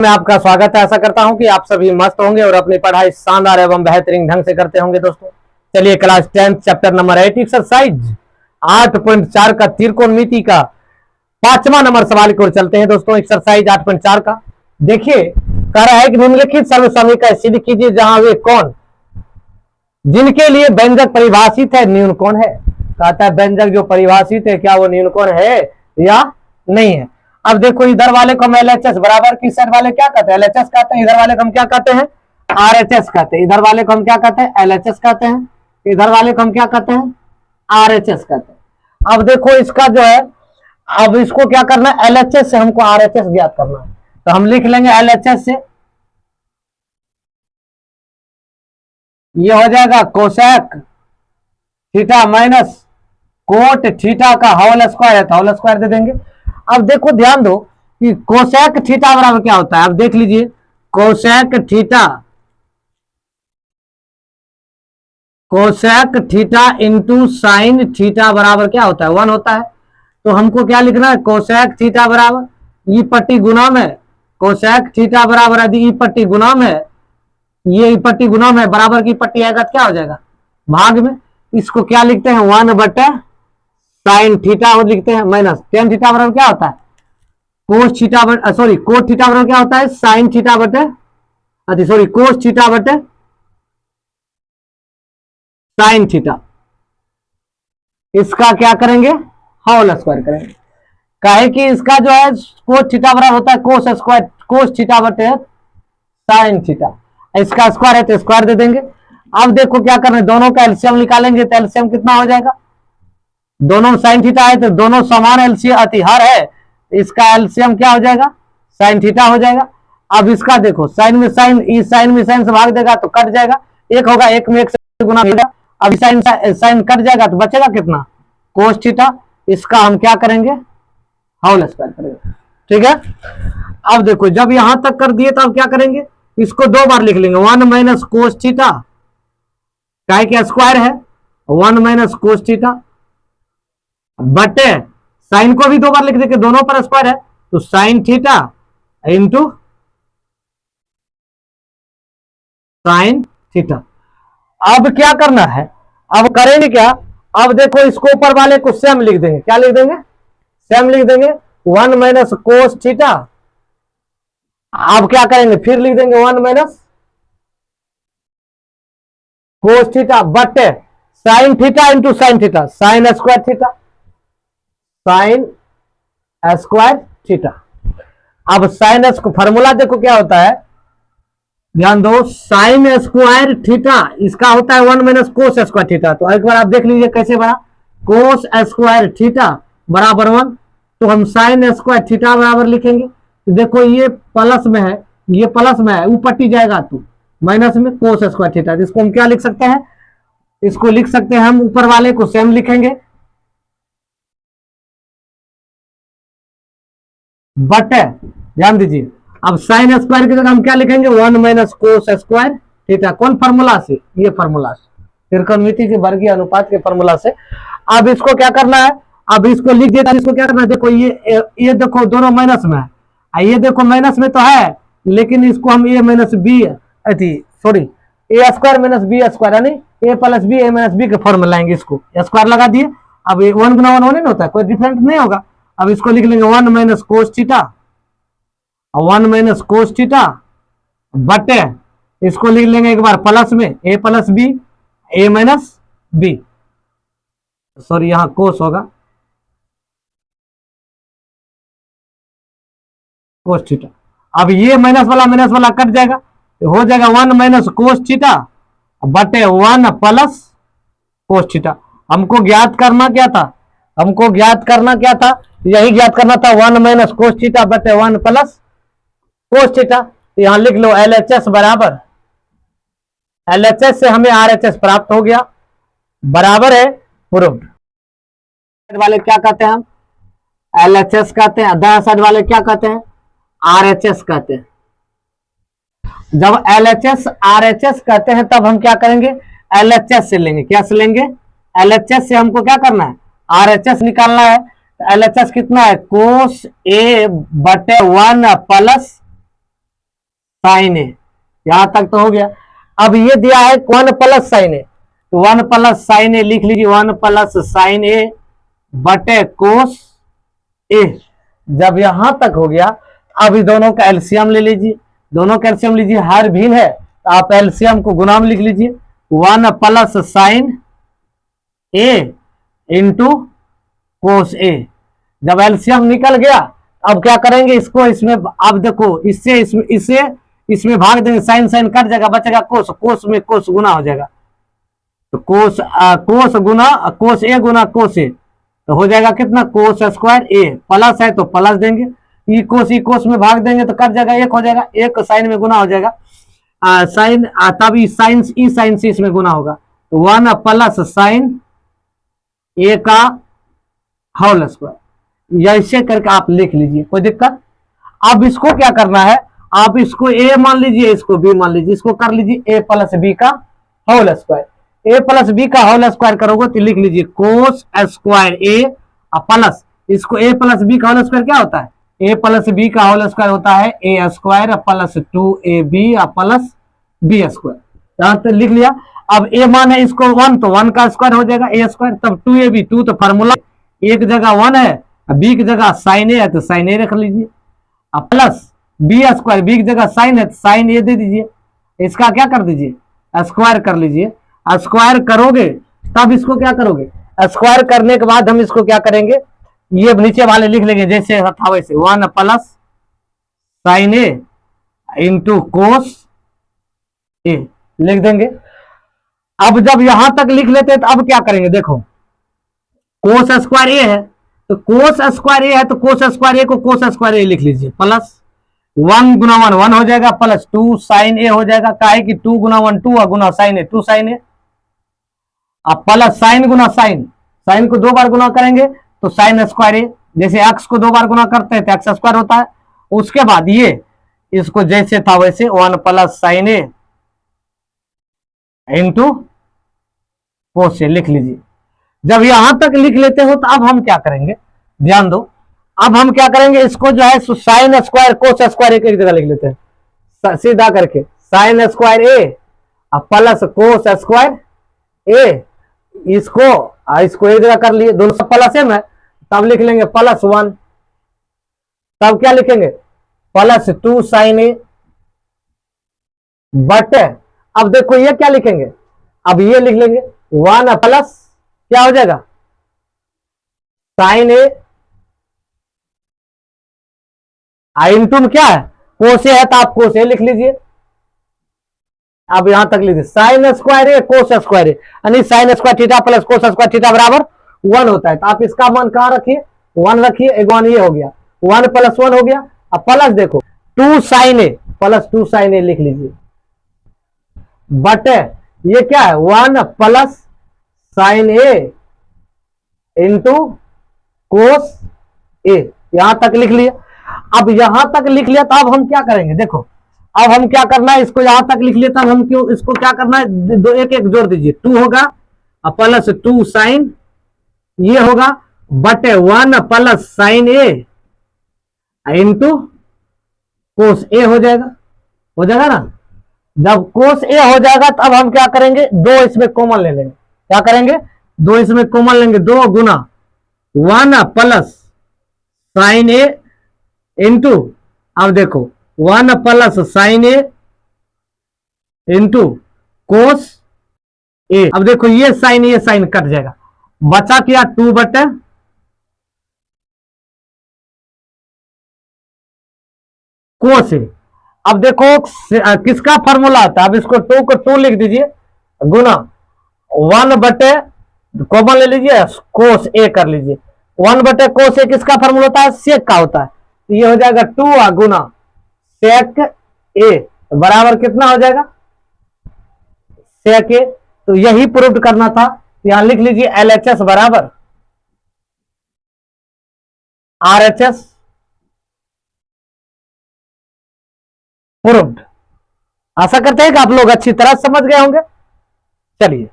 में आपका स्वागत है। आशा करता हूं कि आप सभी मस्त होंगे और अपनी पढ़ाई शानदार एवं बेहतरीन ढंग से करते होंगे। दोस्तों चलिए क्लास 10 चैप्टर नंबर 8 एक्सरसाइज 8.4 का त्रिकोणमिति का 5वां नंबर सवाल की ओर चलते हैं। दोस्तों एक्सरसाइज 8.4 का देखिए, कह रहा है कि निम्नलिखित समीकरण सिद्ध कीजिए जहां वे कौन जिनके लिए व्यंजक परिभाषित है न्यून कौन है। कहता है व्यंजक जो परिभाषित है क्या वो न्यून कौन है या नहीं है। अब देखो इधर वाले को हम LHS बराबर की साइड वाले क्या कहते हैं LHS कहते हैं, इधर वाले को हम क्या कहते हैं RHS कहते हैं, इधर वाले को हम क्या कहते हैं LHS कहते हैं, इधर वाले को हम क्या कहते हैं RHS कहते हैं। अब देखो इसका जो है, अब इसको क्या करना है LHS से हमको RHS ज्ञात करना है, तो हम लिख लेंगे LHS से ये हो जाएगा cosec theta minus cot theta का होल स्क्वायर है तो होल स्क्वायर दे देंगे। अब देखो ध्यान दो कि कोसेक थीटा बराबर क्या होता है। अब देख लीजिए cosec theta into sine theta बराबर क्या होता है 1 होता है। तो हमको क्या लिखना है कोसेक थीटा बराबर ई पट्टी गुना में कोसेक थीटा बराबर यदि ई पट्टी गुना में ये पट्टी गुना में बराबर की पट्टी आएगा तो क्या हो जाएगा भाग में। इसको क्या लिखते हैं 1/sin थीटा और लिखते हैं माइनस टेन थीटा बराबर क्या होता है कोस थीटा कोट थीटा बराबर क्या होता है साइन थीटा बटे कोस थीटा बटे साइन थीटा। इसका क्या करेंगे होल स्क्वायर करेंगे। काहे कि इसका जो है कोस थीटा बराबर होता है कोस थीटा बटे साइन थीटा, इसका स्क्वायर है तो स्क्वायर दे देंगे। अब देखो क्या करना है दोनों का एलसीएम निकालेंगे तो एलसीएम कितना हो जाएगा, दोनों साइन थीटा है तो दोनों समान एलसीएम अतिहर है, इसका एलसीएम क्या हो जाएगा साइन थीटा हो जाएगा। अब इसका देखो साइन में साइन से भाग देगा तो कट जाएगा, एक होगा एक में एक से गुना होगा। अब साइन कट जाएगा तो बचेगा कितना कोस थीटा, इसका हम क्या करेंगे होल स्क्वायर करेंगे। ठीक है, अब देखो जब यहां तक कर दिए तो अब क्या करेंगे इसको दो बार लिख लेंगे 1 माइनस कोस थीटा काय क्या स्क्वायर है 1 माइनस कोस थीटा बटे साइन को भी दो बार लिख देंगे दोनों पर स्क्वायर है तो sine theta into sine theta. अब क्या करना है, अब करेंगे क्या, अब देखो इसको ऊपर वाले को सेम लिख देंगे, क्या लिख देंगे सेम लिख देंगे 1 माइनस कोस थीटा। अब क्या करेंगे फिर लिख देंगे 1 माइनस कोस थीटा बटे sine theta into sine theta sine square theta. अब साइन फॉर्मूला देखो क्या होता है, ध्यान दो साइन स्क्वायर थीटा इसका होता है 1 माइनस कोस स्क्वायर थीटा। तो एक बार आप देख लीजिए कैसे बना कोस स्क्वायर थीटा बराबर 1, तो हम साइन स्क्वायर थीटा बराबर लिखेंगे। तो देखो ये प्लस में है ये प्लस में है ऊपर टी जाएगा तो माइनस में कोस स्क्वायर थीटा। इसको हम क्या लिख सकते हैं, इसको लिख सकते हैं हम ऊपर वाले को सेम लिखेंगे बटे ध्यान दीजिए अब साइन स्क्वायर की जगह हम क्या लिखेंगे 1 माइनस कोस स्क्वायर थीटा। कौन फार्मूला से, ये फार्मूला से त्रिकोणमिति के वर्गीय अनुपात के फार्मूला से। अब इसको क्या करना है, अब इसको लिख देता है, इसको क्या करना है देखो ये देखो दोनों माइनस में है, ये देखो माइनस में तो है लेकिन इसको हम ए माइनस बी ए स्क्वायर माइनस बी स्क्वायर यानी ए प्लस बी ए माइनस बी के फॉर्म में लाएंगे, इसको स्क्वायर लगा दिए। अब 1 गुना 1 नहीं होता है, कोई डिफरेंट नहीं होगा। अब इसको लिख लेंगे 1 minus cos theta 1 minus cos theta बटे इसको लिख लेंगे एक बार प्लस में ए प्लस बी ए माइनस बी यहां कोस होगा कोस थीटा। अब ये माइनस वाला कट जाएगा तो हो जाएगा 1 माइनस कोस थीटा बटे 1 प्लस कोस थीटा। हमको ज्ञात करना क्या था यही ज्ञात करना था 1 माइनस कोस थीटा बटे 1 प्लस कोस थीटा। तो यहां लिख लो LHS बराबर LHS से हमें RHS प्राप्त हो गया बराबर है प्रूव्ड। वाले क्या कहते हैं हम LHS कहते हैं, दाएं साइड वाले क्या कहते हैं RHS कहते हैं। जब LHS RHS कहते हैं तब हम क्या करेंगे LHS से लेंगे, क्या से लेंगे LHS से हमको क्या करना है RHS निकालना है। LHS कितना है कोस ए बटे 1 प्लस साइन ए, यहां तक तो हो गया। अब ये दिया है 1 प्लस साइन ए, तो 1 प्लस साइन ए लिख लीजिए, 1 प्लस साइन ए बटे कोस ए। जब यहां तक हो गया, अब दोनों का एलसीएम ले लीजिए, दोनों का एलसीएम लीजिए, हर भिन्न है तो आप एलसीएम को गुना में लिख लीजिए, 1 plus sine A into cos ए। जब एलसीएम निकल गया, अब क्या करेंगे, इसको इसमें, अब देखो इससे इसमें भाग देंगे, साइन साइन कट जाएगा, बचेगा कोस, कोस में कोस गुना हो जाएगा, तो कोस गुना कोस ए गुना कोस ए, तो हो जाएगा कितना, कोस स्क्वायर ए। प्लस है तो प्लस देंगे, ई कोस में भाग देंगे तो कट जाएगा, एक हो जाएगा, एक साइन में गुना हो जाएगा, साइन तब ई साइन से इसमें गुना होगा, तो 1 प्लस साइन ए का होल स्क्वायर। ऐसे करके आप लिख लीजिए, कोई दिक्कत। अब इसको क्या करना है, आप इसको ए मान लीजिए, इसको बी मान लीजिए, इसको कर लीजिए ए प्लस बी का whole square. A plus B का होल स्क्वायर करोगे तो लिख लीजिए कोस स्क्वायर ए प्लस, इसको ए प्लस बी का होल स्क्वायर क्या होता है, ए प्लस बी का होल स्क्वायर होता है A square plus 2ab plus B square. यहां तक लिख लिया। अब ए मान है इसको 1, तो 1 का स्क्वायर हो जाएगा ए स्क्वायर, तब 2ab, 2 तो फार्मूला, एक जगह 1 है, बी की जगह साइन ए है तो साइन ए रख लीजिए, अब प्लस बी स्क्वायर, बी की जगह साइन है तो साइन ए दे दीजिए, इसका क्या कर दीजिए, स्क्वायर कर लीजिए। स्क्वायर करोगे तब इसको क्या करोगे, स्क्वायर करने के बाद हम इसको क्या करेंगे, ये नीचे वाले लिख लेंगे जैसे था वैसे, 1 plus sine A into cos ए लिख देंगे। अब जब यहां तक लिख लेते हैं तो अब क्या करेंगे, देखो कोस स्क्वायर ए है तो कोस स्क्वायर ए है तो कोस स्क्वायर ए को कोस स्क्वायर ए लिख लीजिए, प्लस 1 गुना 1 1 हो जाएगा, प्लस 2 साइन ए हो जाएगा, काहे कि 2 गुना 1 2 गुना साइन ए 2 साइन ए, अब प्लस साइन गुना साइन, साइन को 2 बार गुना करेंगे तो साइन स्क्वायर ए, जैसे एक्स को 2 बार गुना करते हैं तो एक्स स्क्वायर होता है। उसके बाद ये इसको जैसे था वैसे 1 plus sine A into cos ए लिख लीजिए। जब यहां तक लिख लेते हो तो अब हम क्या करेंगे, ध्यान दो, अब हम क्या करेंगे, इसको जो है साइन स्क्वायर कोस स्क्वायर एक जगह लिख लेते हैं, सीधा करके sine square A plus cos square ए, इसको एक जगह कर लिए, दोनों प्लस है में, तब लिख लेंगे +1, तब क्या लिखेंगे प्लस 2 साइन ए बट, अब देखो ये क्या लिखेंगे, अब ये लिख लेंगे 1 प्लस क्या हो जाएगा साइन ए इंटू क्या है कोस ए है तो आप कोस ए लिख लीजिए। अब यहां तक लीजिए साइन स्क्वायर ए कोस स्क्वायर ए, यानी sine square theta plus cos square theta बराबर 1 होता है, तो आप इसका मान कहां रखिए 1 रखिए, एक 1 ये हो गया, 1 + 1 हो गया। अब प्लस देखो 2 साइन ए प्लस 2 साइन ए लिख लीजिए, बट ये क्या है 1 plus sine A into cos ए, यहां तक लिख लिया। अब यहां तक लिख लिया तो अब हम क्या करेंगे, देखो अब हम क्या करना है, इसको यहां तक लिख लिया तब हम क्यों इसको क्या करना है, दो एक एक जोड़ दीजिए, 2 होगा प्लस 2 साइन ये होगा but 1 plus sine A into cos A हो जाएगा ना। जब कोस ए हो जाएगा तब हम क्या करेंगे, 2 इसमें कॉमन ले लेंगे, क्या करेंगे 2 इसमें कॉमन लेंगे, 2 गुना 1 प्लस साइन ए इंटू, अब देखो 1 plus sine A into cos ए, अब देखो ये साइन कट जाएगा, बचा क्या 2 बटे कोस ए। अब देखो किसका फॉर्मूला आता है, अब इसको 2 को 2 लिख दीजिए गुना 1 बटे कॉमन ले लीजिए कोस ए कर लीजिए, 1 बटे कोस ए किसका फॉर्मूला होता है, सेक का होता है, ये हो जाएगा 2 गुना सेक ए बराबर कितना हो जाएगा सेक ए। तो यही प्रूव करना था, यहां लिख लीजिए LHS बराबर RHS प्रूव्ड। आशा करते हैं कि आप लोग अच्छी तरह समझ गए होंगे। चलिए